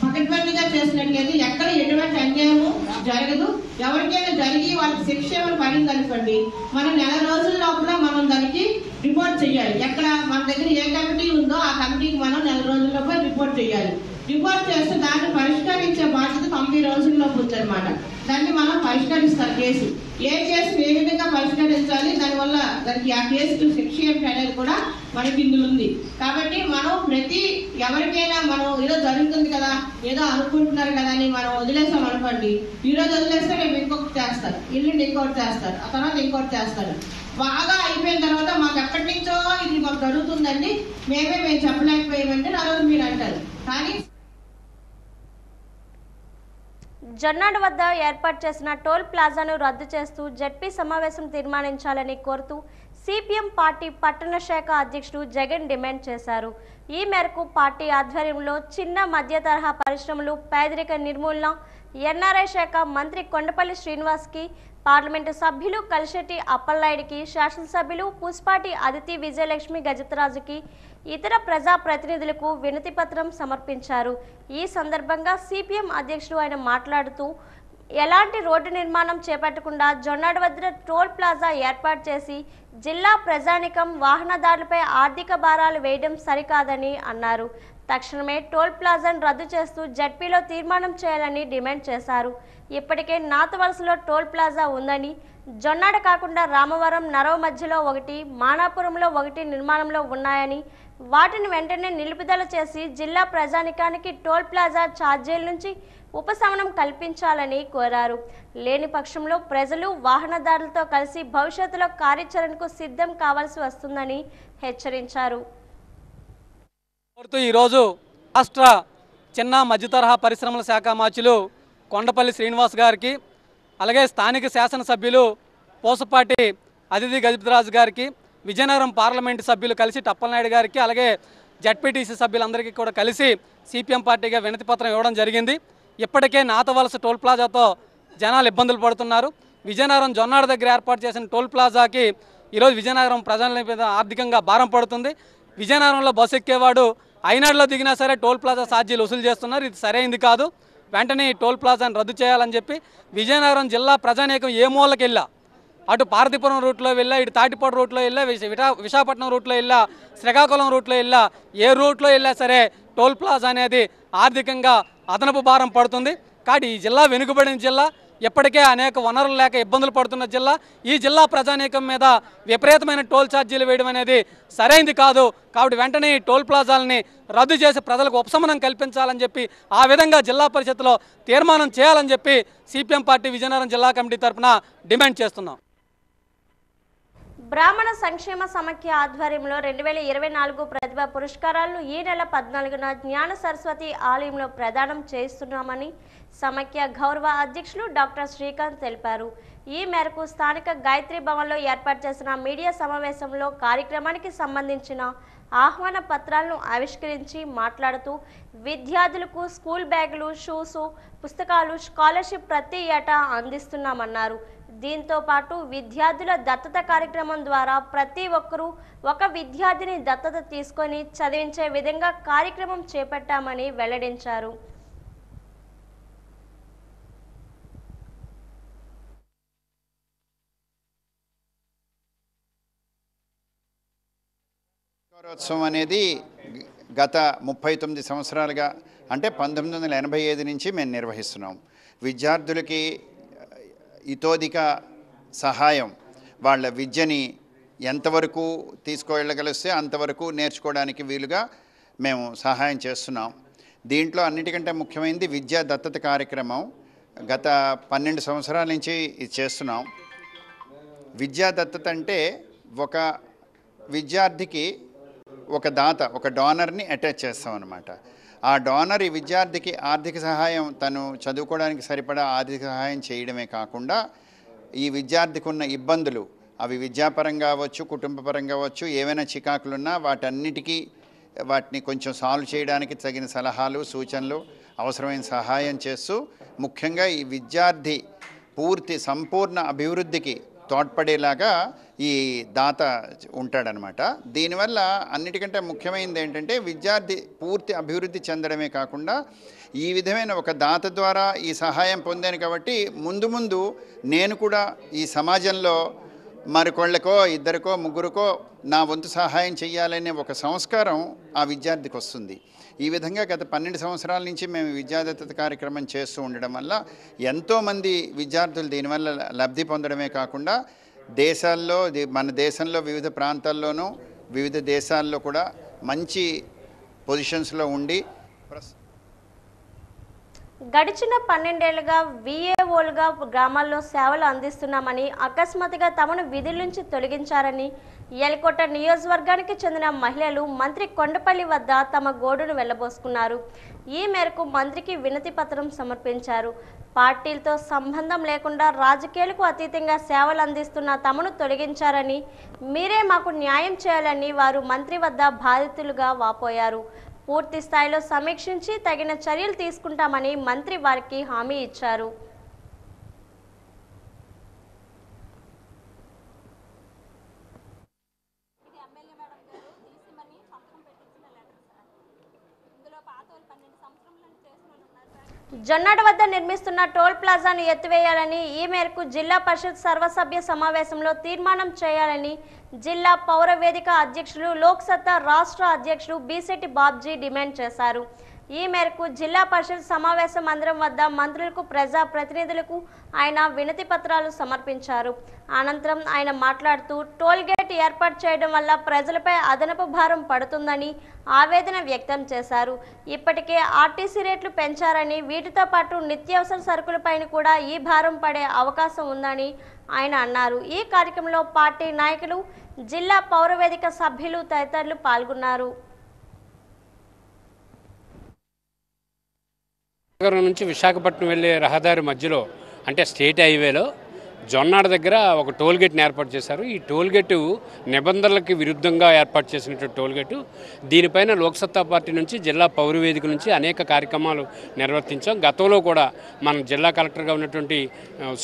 పకడ్బందీగా చేసినట్లయితే ఎక్కడ ఎటువంటి అన్యాయము జరగదు. ఎవరికైనా జరిగి వాళ్ళకి శిక్ష ఏమైనా పడింది అనుకోండి, మనం నెల రోజుల లోపల మనం దానికి రిపోర్ట్ చేయాలి. ఎక్కడ మన దగ్గర ఏ కమిటీ ఉందో ఆ కమిటీకి మనం నెల రోజుల లోపల రిపోర్ట్ చేయాలి. రిపోర్ట్ చేస్తే దాన్ని పరిష్కరించే బాధ్యత 90 రోజుల్లోపు ఉందన్నమాట. దాన్ని మనం పరిష్కరిస్తాం. కేసు ఏ కేసు ఏ విధంగా పరిష్కరించాలి, దానివల్ల దానికి ఆ కేసుకు శిక్ష ఏమిటి అనేది కూడా మనకి ఇందులో ఉంది. కాబట్టి మనం ఎవరికైనా మనం ఏదో జరుగుతుంది కదా, ఏదో అనుకుంటున్నారు కదా అని మనం వదిలేసాం అనుకోండి, ఈరోజు వదిలేస్తే రేపు ఇంకొకటి చేస్తారు, ఇల్లుండి ఇంకొకటి చేస్తారు, ఆ తర్వాత ఇంకొకటి చేస్తారు. బాగా అయిపోయిన తర్వాత మాకు ఎప్పటి నుంచో ఇది మాకు జరుగుతుందండి, మేము చెప్పలేకపోయామంటే ఆ రోజు మీరు అంటారు. కానీ జొన్నాడు వద్ద ఏర్పాటు చేసిన టోల్ ప్లాజాను రద్దు చేస్తూ జెడ్పీ సమావేశం తీర్మానించాలని కోరుతూ సిపిఎం పార్టీ పట్టణ శాఖ అధ్యక్షుడు జగన్ డిమాండ్ చేశారు. ఈ మేరకు పార్టీ ఆధ్వర్యంలో చిన్న మధ్య తరహా పరిశ్రమలు, పేదరిక నిర్మూలన, ఎన్ఆర్ఐ శాఖ మంత్రి కొండపల్లి శ్రీనివాస్కి, పార్లమెంటు సభ్యులు కలిశెట్టి అప్పలనాయుడికి, శాసనసభ్యులు పుష్పాటి అదితి విజయలక్ష్మి గజతరాజుకి, ఇతర ప్రజాప్రతినిధులకు వినతి పత్రం సమర్పించారు. ఈ సందర్భంగా సిపిఎం అధ్యక్షుడు ఆయన మాట్లాడుతూ ఎలాంటి రోడ్డు నిర్మాణం చేపట్టకుండా జొన్నాడు వద్ద టోల్ ప్లాజా ఏర్పాటు చేసి జిల్లా ప్రజానికం వాహనదారులపై ఆర్థిక భారాలు వేయడం సరికాదని అన్నారు. తక్షణమే టోల్ ప్లాజాను రద్దు చేస్తూ జడ్పీలో తీర్మానం చేయాలని డిమాండ్ చేశారు. ఇప్పటికే నాతవలసలో టోల్ ప్లాజా ఉందని, జొన్నాడ కాకుండా రామవరం, నరవ మధ్యలో ఒకటి, మానాపురంలో ఒకటి నిర్మాణంలో ఉన్నాయని, వాటిని వెంటనే నిలుపుదల చేసి జిల్లా ప్రజానికానికి టోల్ ప్లాజా ఛార్జీల నుంచి ఉపశమనం కల్పించాలని కోరారు. లేని పక్షంలో ప్రజలు వాహనదారులతో కలిసి భవిష్యత్తులో కార్యాచరణకు సిద్ధం కావాల్సి వస్తుందని హెచ్చరించారు. ఈరోజు రాష్ట్ర చిన్న మధ్య తరహా పరిశ్రమల శాఖ మార్చులు కొండపల్లి శ్రీనివాస్ గారికి, అలాగే స్థానిక శాసనసభ్యులు పోసపాటి అదితి గజపతిరాజు గారికి, విజయనగరం పార్లమెంటు సభ్యులు కలిసి అప్పలనాయుడు గారికి, అలాగే జడ్పీటీసీ సభ్యులందరికీ కూడా కలిసి సిపిఎం పార్టీగా వినతి పత్రం ఇవ్వడం జరిగింది. ఇప్పటికే నాతవలస టోల్ ప్లాజాతో జనాలు ఇబ్బందులు పడుతున్నారు. విజయనగరం జొన్నాడ దగ్గర ఏర్పాటు చేసిన టోల్ ప్లాజాకి ఈరోజు విజయనగరం ప్రజల మీద ఆర్థికంగా భారం పడుతుంది. విజయనగరంలో బస్సు ఎక్కేవాడు ఐనాడులో దిగినా సరే టోల్ ప్లాజా ఛార్జీలు వసూలు చేస్తున్నారు. ఇది సరైనది కాదు. వెంటనే ఈ టోల్ ప్లాజాను రద్దు చేయాలని చెప్పి విజయనగరం జిల్లా ప్రజానీకం ఏ మూలకి వెళ్ళా, అటు పార్వతీపురం రూట్లో వెళ్ళా, ఇటు తాటిపాడు రూట్లో వెళ్ళా, విశాఖపట్నం రూట్లో వెళ్ళా, శ్రీకాకుళం రూట్లో వెళ్ళా, ఏ రూట్లో వెళ్ళా సరే టోల్ ప్లాజా అనేది ఆర్థికంగా అదనపు భారం పడుతుంది. కాబట్టి ఈ జిల్లా వెనుకబడిన జిల్లా, ఇప్పటికే అనేక వనరులు లేక ఇబ్బందులు పడుతున్న జిల్లా. ఈ జిల్లా ప్రజానీకం మీద విపరీతమైన టోల్ ఛార్జీలు వేయడం అనేది సరైనది కాదు. కాబట్టి వెంటనే ఈ టోల్ ప్లాజాలని రద్దు చేసి ప్రజలకు ఉపశమనం కల్పించాలని చెప్పి ఆ విధంగా జిల్లా పరిషత్లో తీర్మానం చేయాలని చెప్పి సిపిఎం పార్టీ విజయనగరం జిల్లా కమిటీ తరఫున డిమాండ్ చేస్తున్నాం. బ్రాహ్మణ సంక్షేమ సమాఖ్య ఆధ్వర్యంలో 2024 ప్రతిభా పురస్కారాలను ఈ నెల 14న జ్ఞాన సరస్వతి ఆలయంలో ప్రదానం చేస్తున్నామని సమాఖ్య గౌరవ అధ్యక్షులు డాక్టర్ శ్రీకాంత్ తెలిపారు. ఈ మేరకు స్థానిక గాయత్రి భవన్లో ఏర్పాటు చేసిన మీడియా సమావేశంలో కార్యక్రమానికి సంబంధించిన ఆహ్వాన పత్రాలను ఆవిష్కరించి మాట్లాడుతూ విద్యార్థులకు స్కూల్ బ్యాగులు, షూస్, పుస్తకాలు, స్కాలర్షిప్ ప్రతి ఏటా అందిస్తున్నామన్నారు. దీంతో పాటు విద్యార్థుల దత్తత కార్యక్రమం ద్వారా ప్రతి ఒక్కరూ ఒక విద్యార్థిని దత్తత తీసుకొని చదివించే విధంగా కార్యక్రమం చేపట్టామని వెల్లడించారు. పురస్కారోత్సవం అనేది గత 39 సంవత్సరాలుగా అంటే 1985 నుంచి మేము నిర్వహిస్తున్నాం. విద్యార్థులకి ఇతోధిక సహాయం, వాళ్ళ విద్యని ఎంతవరకు తీసుకువెళ్ళగలిస్తే అంతవరకు నేర్చుకోవడానికి వీలుగా మేము సహాయం చేస్తున్నాం. దీంట్లో అన్నిటికంటే ముఖ్యమైనది విద్యా దత్తత కార్యక్రమం. గత 12 సంవత్సరాల నుంచి ఇది చేస్తున్నాం. విద్యా దత్తత అంటే ఒక విద్యార్థికి ఒక దాత, ఒక డోనర్ని అటాచ్ చేస్తాం అన్నమాట. ఆ డోనర్ ఈ విద్యార్థికి ఆర్థిక సహాయం, తను చదువుకోవడానికి సరిపడా ఆర్థిక సహాయం చేయడమే కాకుండా ఈ విద్యార్థికి ఉన్న ఇబ్బందులు, అవి విద్యాపరంగా అవ్వచ్చు, కుటుంబపరంగా అవ్వచ్చు, ఏవైనా చికాకులున్నా వాటిని కొంచెం సాల్వ్ చేయడానికి తగిన సలహాలు, సూచనలు, అవసరమైన సహాయం చేస్తూ ముఖ్యంగా ఈ విద్యార్థి సంపూర్ణ అభివృద్ధికి తోడ్పడేలాగా ఈ దాత ఉంటాడనమాట. దీనివల్ల అన్నిటికంటే ముఖ్యమైనది ఏంటంటే విద్యార్థి పూర్తి అభివృద్ధి చెందడమే కాకుండా ఈ విధమైన ఒక దాత ద్వారా ఈ సహాయం పొందాను కాబట్టి ముందు ముందు నేను కూడా ఈ సమాజంలో మరికొళ్ళకో, ఇద్దరికో, ముగ్గురికో నా వంతు సహాయం చేయాలనే ఒక సంస్కారం ఆ విద్యార్థికి వస్తుంది. ఈ విధంగా గత 12 సంవత్సరాల నుంచి మేము విద్యాదత్తత కార్యక్రమం చేస్తూ ఉండడం వల్ల ఎంతోమంది విద్యార్థులు దీనివల్ల లబ్ధి పొందడమే కాకుండా మన దేశంలో వివిధ ప్రాంతాల్లోనూ వివిధ దేశాల్లో కూడా మంచి పొజిషన్స్లో ఉండి గడిచిన 12 ఏళ్లుగా విఏఓలుగా గ్రామాల్లో సేవలు అందిస్తున్నామని అకస్మాత్తుగా తమను విధుల నుంచి తొలగించారని యలకోట నియోజకవర్గానికి చెందిన మహిళలు మంత్రి కొండపల్లి వద్ద తమ గోడును వెళ్లబోసుకున్నారు. ఈ మేరకు మంత్రికి వినతి పత్రం సమర్పించారు. పార్టీలతో సంబంధం లేకుండా రాజకీయాలకు అతీతంగా సేవలు అందిస్తున్న తమను తొలగించారని, మీరే మాకు న్యాయం చేయాలని వారు మంత్రి వద్ద బాధితులుగా వాపోయారు. పూర్తి స్థాయిలో సమీక్షించి తగిన చర్యలు తీసుకుంటామని మంత్రి వారికి హామీ ఇచ్చారు. జొన్నాడ వద్ద నిర్మిస్తున్న టోల్ ప్లాజాను ఎత్తివేయాలని, ఈ మేరకు జిల్లా పరిషత్ సర్వసభ్య సమావేశంలో తీర్మానం చేయాలని జిల్లా పౌర వేదిక అధ్యక్షులు, లోక్ సత్తా రాష్ట్ర అధ్యక్షులు బీసెట్టి బాబ్జీ డిమాండ్ చేశారు. ఈ మేరకు జిల్లా పరిషత్ సమావేశ మందిరం వద్ద మంత్రులకు, ప్రజా ప్రతినిధులకు ఆయన వినతి పత్రాలు సమర్పించారు. అనంతరం ఆయన మాట్లాడుతూ టోల్ గేట్ ఏర్పాటు చేయడం వల్ల ప్రజలపై అదనపు భారం పడుతుందని ఆవేదన వ్యక్తం చేశారు. ఇప్పటికే ఆర్టీసీ రేట్లు పెంచారని, వీటితో పాటు నిత్యావసర సరుకులపైన కూడా ఈ భారం పడే అవకాశం ఉందని ఆయన అన్నారు. ఈ కార్యక్రమంలో పార్టీ నాయకులు, జిల్లా పౌరవేదిక సభ్యులు తదితరులు పాల్గొన్నారు. నగరం నుంచి విశాఖపట్నం వెళ్ళే రహదారి మధ్యలో అంటే స్టేట్ హైవేలో జొన్నాడ దగ్గర ఒక టోల్గేట్ని ఏర్పాటు చేశారు. ఈ టోల్గేటు నిబంధనలకి విరుద్ధంగా ఏర్పాటు చేసినటువంటి టోల్గేటు. దీనిపైన లోక్సత్తా పార్టీ నుంచి జిల్లా పౌర వేదిక నుంచి అనేక కార్యక్రమాలు నిర్వర్తించాం. గతంలో కూడా మన జిల్లా కలెక్టర్గా ఉన్నటువంటి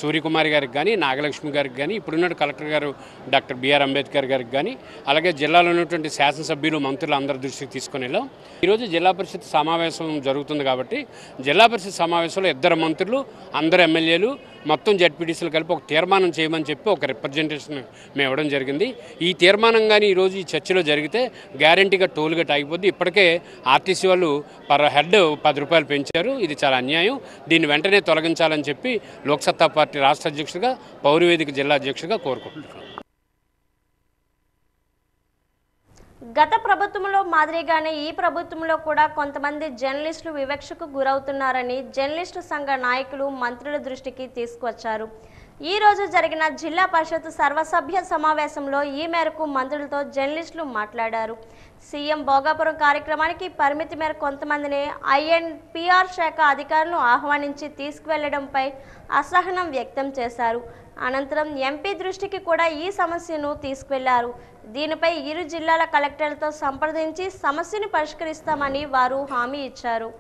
సూర్యకుమారి గారికి కానీ, నాగలక్ష్మి గారికి కానీ, ఇప్పుడున్న కలెక్టర్ గారు డాక్టర్ బిఆర్ అంబేద్కర్ గారికి కానీ, అలాగే జిల్లాలో ఉన్నటువంటి శాసనసభ్యులు మంత్రులు అందరి దృష్టికి తీసుకొని వెళ్ళాం. ఈరోజు జిల్లా పరిషత్ సమావేశం జరుగుతుంది కాబట్టి జిల్లా పరిషత్ సమావేశంలో 2 మంత్రులు, అందరు ఎమ్మెల్యేలు, మొత్తం జడ్పీటీసీలు కలిపి ఒక తీర్మానం చేయమని చెప్పి ఒక రిప్రజెంటేషన్ మేము ఇవ్వడం జరిగింది. ఈ తీర్మానం కానీ ఈరోజు ఈ చర్చలో జరిగితే గ్యారంటీగా టోల్గేట్ ఆగిపోద్ది. ఇప్పటికే ఆర్టీసీ వాళ్ళు పర్ హెడ్ 10 రూపాయలు పెంచారు. ఇది చాలా అన్యాయం. దీన్ని వెంటనే తొలగించాలని చెప్పి లోక్సత్తా పార్టీ రాష్ట్ర అధ్యక్షుడిగా, పౌరవేదిక జిల్లా అధ్యక్షుడిగా కోరుకుంటున్నాను. గత ప్రభుత్వంలో మాదిరిగానే ఈ ప్రభుత్వంలో కూడా కొంతమంది జర్నలిస్టులు వివక్షకు గురవుతున్నారని జర్నలిస్టు సంఘ నాయకులు మంత్రుల దృష్టికి తీసుకువచ్చారు. ఈ రోజు జరిగిన జిల్లా పరిషత్ సర్వసభ్య సమావేశంలో ఈ మేరకు మంత్రులతో జర్నలిస్టులు మాట్లాడారు. సీఎం భోగాపురం కార్యక్రమానికి పరిమితి మేర కొంతమందిని ఐఎన్పిఆర్ శాఖ అధికారులను ఆహ్వానించి తీసుకువెళ్లడంపై అసహనం వ్యక్తం చేశారు. అనంతరం ఎంపీ దృష్టికి కూడా ఈ సమస్యను తీసుకువెళ్లారు. దీనిపై ఇరు జిల్లాల కలెక్టర్లతో సంప్రదించి సమస్యను పరిష్కరిస్తామని వారు హామీ ఇచ్చారు.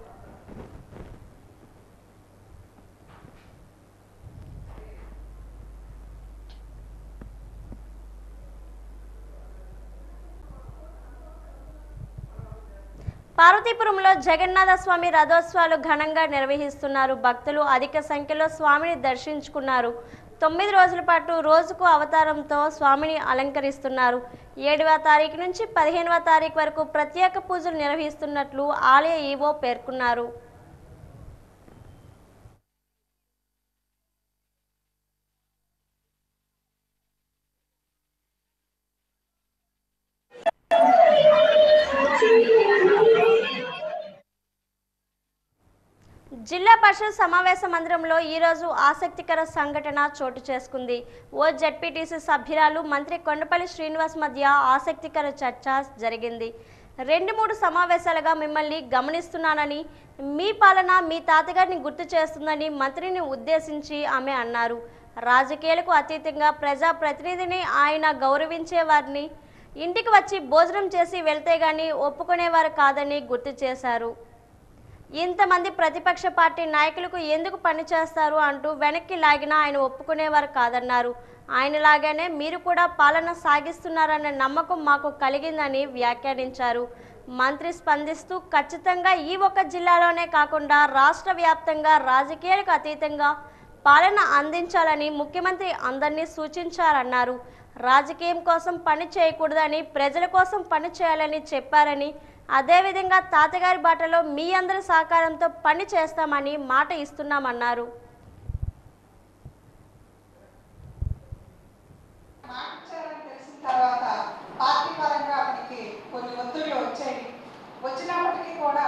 పార్వతీపురంలో జగన్నాథ స్వామి రథోత్సవాలు ఘనంగా నిర్వహిస్తున్నారు. భక్తులు అధిక సంఖ్యలో స్వామిని దర్శించుకున్నారు. 9 రోజుల పాటు రోజుకు అవతారంతో స్వామిని అలంకరిస్తున్నారు. 7వ తారీఖు నుంచి 15వ తారీఖు వరకు ప్రత్యేక పూజలు నిర్వహిస్తున్నట్లు ఆలయ ఈవో పేర్కొన్నారు. జిల్లా పరిషత్ సమావేశ మందిరంలో ఈరోజు ఆసక్తికర సంఘటన చోటు చేసుకుంది. ఓ జడ్పీటీసీ సభ్యురాలు మంత్రి కొండపల్లి శ్రీనివాస్ మధ్య ఆసక్తికర చర్చ జరిగింది. 2-3 సమావేశాలుగా మిమ్మల్ని గమనిస్తున్నానని, మీ పాలన మీ తాతగారిని గుర్తు చేస్తుందని మంత్రిని ఉద్దేశించి ఆమె అన్నారు. రాజకీయాలకు అతీతంగా ప్రజా ప్రతినిధిని ఆయన గౌరవించేవారిని, ఇంటికి వచ్చి భోజనం చేసి వెళ్తే గాని ఒప్పుకునేవారు కాదని గుర్తు చేశారు. ఇంతమంది ప్రతిపక్ష పార్టీ నాయకులకు ఎందుకు పనిచేస్తారు అంటూ వెనక్కి లాగినా ఆయన ఒప్పుకునేవారు కాదన్నారు. ఆయనలాగానే మీరు కూడా పాలన సాగిస్తున్నారన్న నమ్మకం మాకు కలిగిందని వ్యాఖ్యానించారు. మంత్రి స్పందిస్తూ ఖచ్చితంగా ఈ ఒక్క జిల్లాలోనే కాకుండా రాష్ట్ర వ్యాప్తంగా రాజకీయాలకు అతీతంగా పాలన అందించాలని ముఖ్యమంత్రి అందరినీ సూచించారన్నారు. రాజకీయం కోసం పని చేయకూడదని, ప్రజల కోసం పని చేయాలని చెప్పారని, అదేవిధంగా తాతగారి బాటలో మీ అందరి సహకారంతో పని చేస్తామని మాట ఇస్తున్నామన్నారు. తర్వాత పార్టీ పరంగా అతనికి కొన్ని ఒత్తిళ్లు వచ్చాయి. వచ్చినప్పటికీ కూడా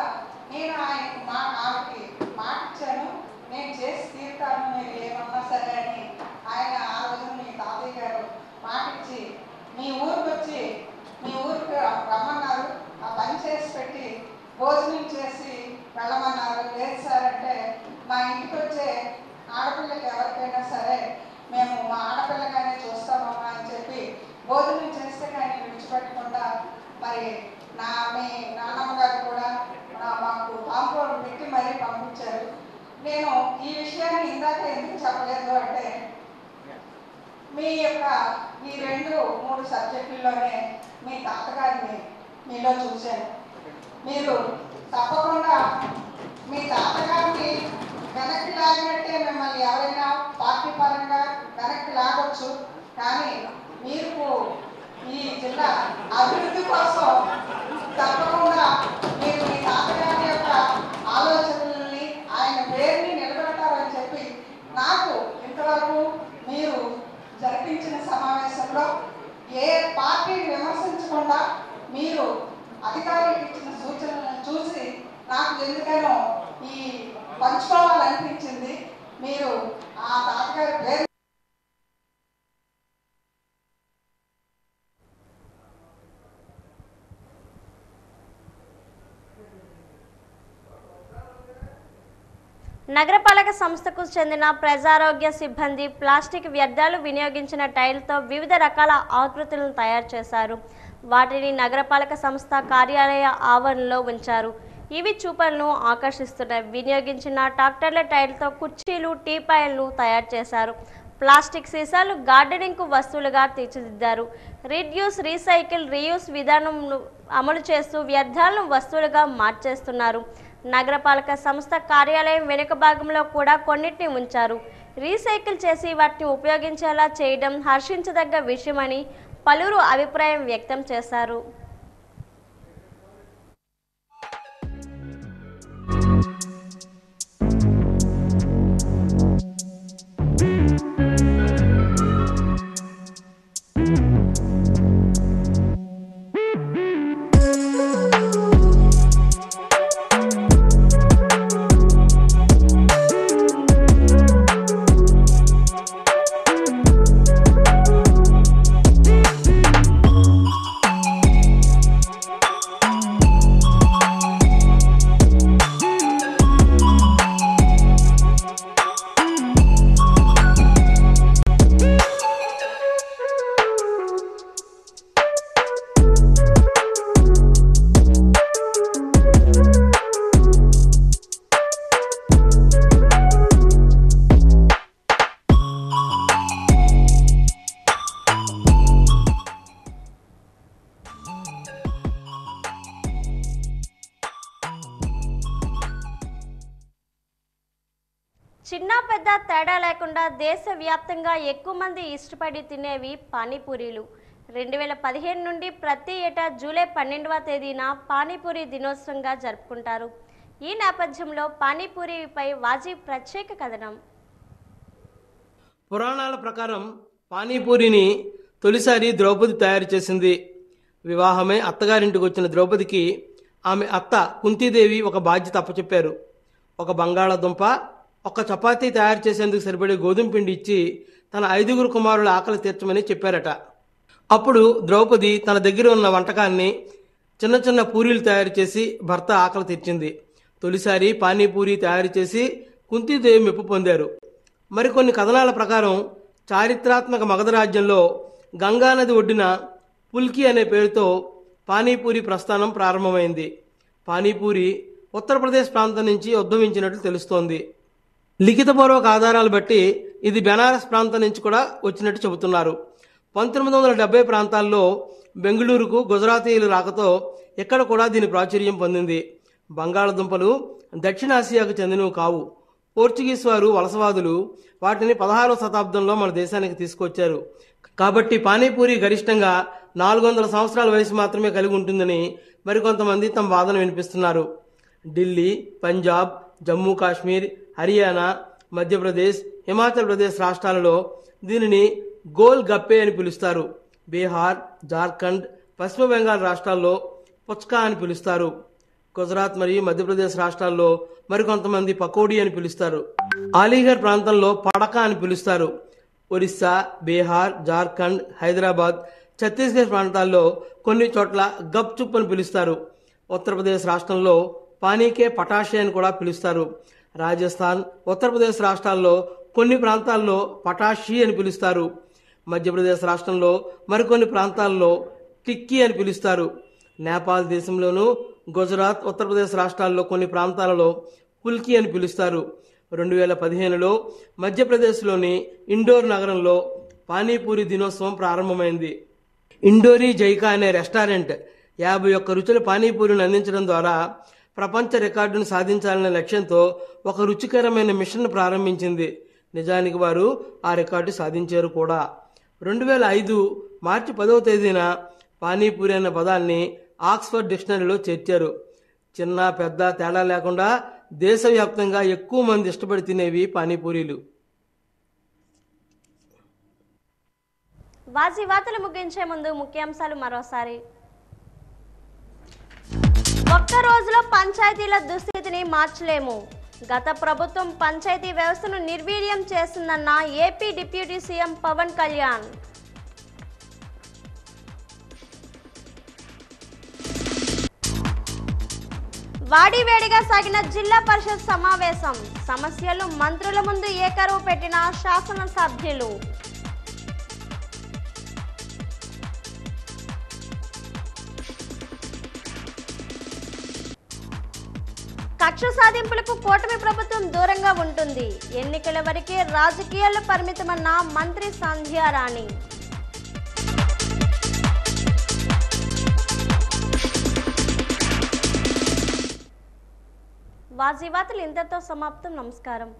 నేను ఆయనకు ఆమెకి మాట ఇచ్చాను, నేను చేసి తీరుతాను, నేను ఏమన్నా సరే అని. ఆయన ఆ రోజు మీ తాతయ్య గారు మాట ఇచ్చి మీ ఊరికి వచ్చి మీ ఊరికి రమ్మన్నారు. ఆ పని చేసి పెట్టి భోజనం చేసి వెళ్ళమన్నారు. లేదు సార్ అంటే మా ఇంటికి వచ్చే ఆడపిల్లకి ఎవరికైనా సరే మేము మా ఆడపిల్లగానే చూస్తామమ్మా అని చెప్పి భోజనం చేస్తే కానీ విడిచిపెట్టకుండా మరి మీ నాన్నమ్మ గారు కూడా మాకు కాంపౌండ్ పెట్టి మరీ పంపించారు. నేను ఈ విషయాన్ని ఇందాక ఎందుకు చెప్పలేదు అంటే మీ యొక్క ఈ 2-3 సబ్జెక్టుల్లోనే మీ తాతగారిని మీలో చూశాను. మీరు తప్పకుండా మీ తాతగారిని వెనక్కి లాగినట్టే మిమ్మల్ని ఎవరైనా పార్టీ పరంగా వెనక్కి లాగొచ్చు, కానీ మీరు ఈ జిల్లా అభివృద్ధి కోసం తప్పకుండా మీరు మీ తాతగారి యొక్క ఆలోచనల్ని, ఆయన పేరుని నిలబెడతారని చెప్పి నాకు ఇంతవరకు మీరు జరిపించిన సమావేశంలో ఏ పార్టీని విమర్శించకుండా మీరు అధికారులకు ఇచ్చిన సూచనలను చూసి నాకు ఎందుకనో ఈ పంచుకోవాలనిపించింది. మీరు ఆ తాతగారి పేరు నగరపాలక సంస్థకు చెందిన ప్రజారోగ్య సిబ్బంది ప్లాస్టిక్ వ్యర్థాలు వినియోగించిన టైల్తో వివిధ రకాల ఆకృతులను తయారు చేశారు. వాటిని నగరపాలక సంస్థ కార్యాలయ ఆవరణలో ఉంచారు. ఇవి చూపలను ఆకర్షిస్తున్నాయి. వినియోగించిన ట్రాక్టర్ల టైల్తో కుర్చీలు, టీపాయలను తయారు చేశారు. ప్లాస్టిక్ సీసాలు గార్డెనింగ్కు వస్తువులుగా తీర్చిదిద్దారు. రీడ్యూస్, రీసైకిల్, రీయూస్ విధానం అమలు చేస్తూ వ్యర్థాలను వస్తువులుగా మార్చేస్తున్నారు. నగరపాలక సంస్థ కార్యాలయం వెనుక భాగంలో కూడా కొన్నిటిని ఉంచారు. రీసైకిల్ చేసి వాటిని ఉపయోగించేలా చేయడం హర్షించదగ్గ విషయమని పలువురు అభిప్రాయం వ్యక్తం చేశారు. చిన్న పెద్ద తేడా లేకుండా దేశవ్యాప్తంగా ఎక్కువ మంది ఇష్టపడి తినేవి పానీపూరీలు. 2015 నుండి ప్రతి ఏటా జూలై 12వ తేదీన పానీపూరి దినోత్సవంగా జరుపుకుంటారు. ఈ నేపథ్యంలో పానీపూరిపై వాజీ ప్రత్యేక కథనం. పురాణాల ప్రకారం పానీపూరిని తొలిసారి ద్రౌపది తయారు చేసింది. వివాహమై అత్తగారింటికి వచ్చిన ద్రౌపదికి ఆమె అత్త కుంతీదేవి ఒక బాధ్యత అప్పచెప్పారు. ఒక బంగాళాదుంప, ఒక చపాతీ తయారు చేసేందుకు సరిపడే గోధుమ పిండి ఇచ్చి తన 5 కుమారుల ఆకలి తీర్చమని చెప్పారట. అప్పుడు ద్రౌపది తన దగ్గర ఉన్న వంటకాన్ని చిన్న చిన్న పూరీలు తయారు చేసి భర్త ఆకలి తీర్చింది. తొలిసారి పానీపూరి తయారు చేసి కుంతీదేవి మెప్పు పొందారు. మరికొన్ని కథనాల ప్రకారం చారిత్రాత్మక మగధ రాజ్యంలో గంగానది ఒడ్డున పుల్కి అనే పేరుతో పానీపూరి ప్రస్థానం ప్రారంభమైంది. పానీపూరి ఉత్తరప్రదేశ్ ప్రాంతం నుంచి ఉద్భవించినట్లు తెలుస్తోంది. లిఖితపూర్వక ఆధారాలు బట్టి ఇది బెనారస్ ప్రాంతం నుంచి కూడా వచ్చినట్టు చెబుతున్నారు. 1970 ప్రాంతాల్లో బెంగళూరుకు గుజరాతీయుల రాకతో ఇక్కడ కూడా దీని ప్రాచుర్యం పొందింది. బంగాళదుంపలు దక్షిణాసియాకు చెందినవి కావు. పోర్చుగీస్ వారు వలసవాదులు వాటిని 16వ శతాబ్దంలో మన దేశానికి తీసుకొచ్చారు. కాబట్టి పానీపూరి గరిష్టంగా 400 సంవత్సరాల వయసు మాత్రమే కలిగి ఉంటుందని మరికొంతమంది తమ వాదన వినిపిస్తున్నారు. ఢిల్లీ, పంజాబ్, జమ్మూ కాశ్మీర్, హర్యానా, మధ్యప్రదేశ్, హిమాచల్ ప్రదేశ్ రాష్ట్రాలలో దీనిని గోల్ గప్పే అని పిలుస్తారు. బీహార్, జార్ఖండ్, పశ్చిమ బెంగాల్ రాష్ట్రాల్లో పుచ్కా అని పిలుస్తారు. గుజరాత్ మరియు మధ్యప్రదేశ్ రాష్ట్రాల్లో మరికొంతమంది పకోడీ అని పిలుస్తారు. అలీగఢ్ ప్రాంతంలో పడక అని పిలుస్తారు. ఒరిస్సా, బీహార్, జార్ఖండ్, హైదరాబాద్, ఛత్తీస్గఢ్ ప్రాంతాల్లో కొన్ని చోట్ల గప్ చుప్ అని పిలుస్తారు. ఉత్తరప్రదేశ్ రాష్ట్రంలో పానీకే పటాషే అని కూడా పిలుస్తారు. రాజస్థాన్, ఉత్తరప్రదేశ్ రాష్ట్రాల్లో కొన్ని ప్రాంతాల్లో పటాషీ అని పిలుస్తారు. మధ్యప్రదేశ్ రాష్ట్రంలో మరికొన్ని ప్రాంతాల్లో టిక్కీ అని పిలుస్తారు. నేపాల్ దేశంలోనూ గుజరాత్, ఉత్తరప్రదేశ్ రాష్ట్రాల్లో కొన్ని ప్రాంతాలలో పుల్కి అని పిలుస్తారు. 2015లో మధ్యప్రదేశ్లోని ఇండోర్ నగరంలో పానీపూరి దినోత్సవం ప్రారంభమైంది. ఇండోరీ జైకా అనే రెస్టారెంట్ 51 రుచుల పానీపూరిని అందించడం ద్వారా ప్రపంచ రికార్డును సాధించాలనే లక్ష్యంతో ఒక రుచికరమైన మిషన్ ప్రారంభించింది. నిజానికి వారు ఆ రికార్డు సాధించారు కూడా. 2005 మార్చి 10వ తేదీన పానీపూరి అనే పదాన్ని ఆక్స్ఫర్డ్ డిక్షనరీలో చేర్చారు. చిన్న పెద్ద తేడా లేకుండా దేశవ్యాప్తంగా ఎక్కువ మంది ఇష్టపడి తినేవి పానీపూరీలు. వాజీ వార్తలు ముగించే ముందు ముఖ్యాంశాలు మరోసారి. ఒక్క రోజులో పంచాయతీల దుస్థితిని మార్చలేము. గత ప్రభుత్వం పంచాయతీ వ్యవస్థను నిర్వీర్యం చేసిందన్న AP deputy CM Pawan Kalyan. వాడివేడిగా సాగిన జిల్లా పరిషత్ సమావేశం. సమస్యలు మంత్రుల ముందు ఏకరువు పెట్టిన శాసనసభ్యులు. కక్ష సాధింపులకు కూటమి ప్రభుత్వం దూరంగా ఉంటుంది. ఎన్నికల వరకే రాజకీయాల్లో పరిమితమన్న మంత్రి సంధ్యారాణి. వాజీవాతులు ఇంతతో సమాప్తం. నమస్కారం.